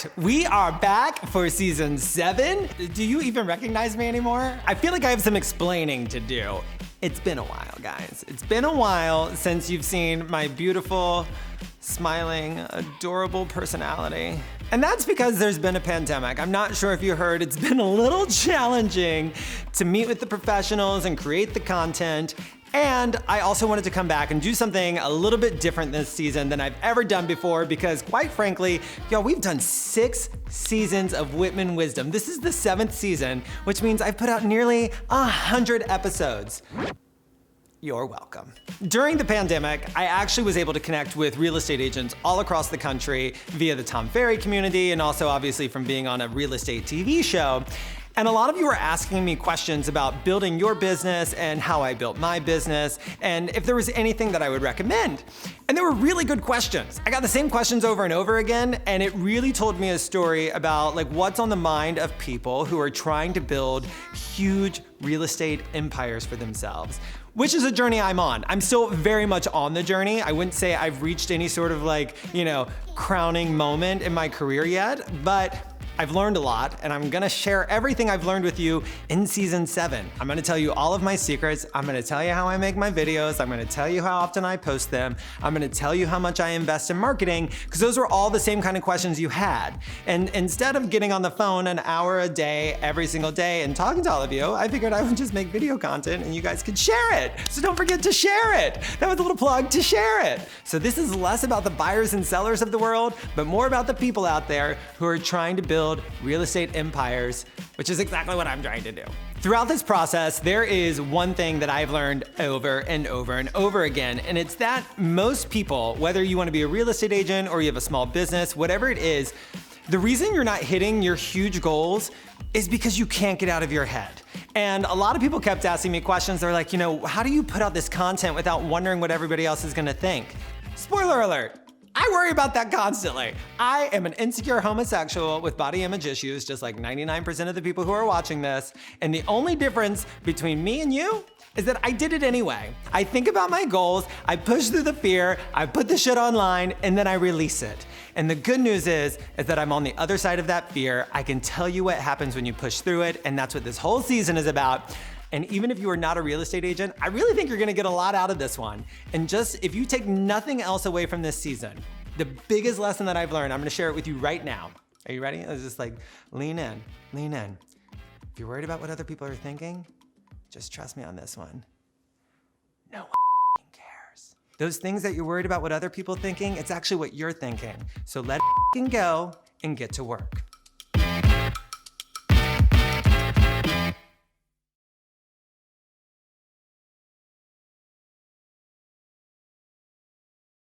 right, we are back for season 7. Do you even recognize me anymore? I feel like I have some explaining to do. It's been a while, guys. It's been a while since you've seen my beautiful, smiling, adorable personality. And that's because there's been a pandemic. I'm not sure if you heard, it's been a little challenging to meet with the professionals and create the content. And I also wanted to come back and do something a little bit different this season than I've ever done before because quite frankly, y'all, we've done 6 seasons of Whitman Wisdom. This is the 7th season, which means I've put out nearly 100 episodes. You're welcome. During the pandemic, I actually was able to connect with real estate agents all across the country via the Tom Ferry community and also obviously from being on a real estate TV show. And a lot of you were asking me questions about building your business and how I built my business and if there was anything that I would recommend. And they were really good questions. I got the same questions over and over again, and it really told me a story about like what's on the mind of people who are trying to build huge real estate empires for themselves, which is a journey I'm on. I'm still very much on the journey. I wouldn't say I've reached any sort of like, crowning moment in my career yet, but I've learned a lot, and I'm gonna share everything I've learned with you in season 7. I'm gonna tell you all of my secrets. I'm gonna tell you how I make my videos. I'm gonna tell you how often I post them. I'm gonna tell you how much I invest in marketing, because those were all the same kind of questions you had. And instead of getting on the phone an hour a day, every single day, and talking to all of you, I figured I would just make video content and you guys could share it. So don't forget to share it. That was a little plug to share it. So this is less about the buyers and sellers of the world, but more about the people out there who are trying to build real estate empires, which is exactly what I'm trying to do. Throughout this process, there is one thing that I've learned over and over and over again, and it's that most people, whether you want to be a real estate agent or you have a small business, whatever it is, the reason you're not hitting your huge goals is because you can't get out of your head. And a lot of people kept asking me questions. They're like, how do you put out this content without wondering what everybody else is gonna think? Spoiler alert. I worry about that constantly. I am an insecure homosexual with body image issues, just like 99% of the people who are watching this. And the only difference between me and you is that I did it anyway. I think about my goals, I push through the fear, I put the shit online, and then I release it. And the good news is that I'm on the other side of that fear. I can tell you what happens when you push through it, and that's what this whole season is about. And even if you are not a real estate agent, I really think you're gonna get a lot out of this one. And just, if you take nothing else away from this season, the biggest lesson that I've learned, I'm gonna share it with you right now. Are you ready? Let's just like, lean in, lean in. If you're worried about what other people are thinking, just trust me on this one. No one cares. Those things that you're worried about what other people are thinking, it's actually what you're thinking. So let it go and get to work.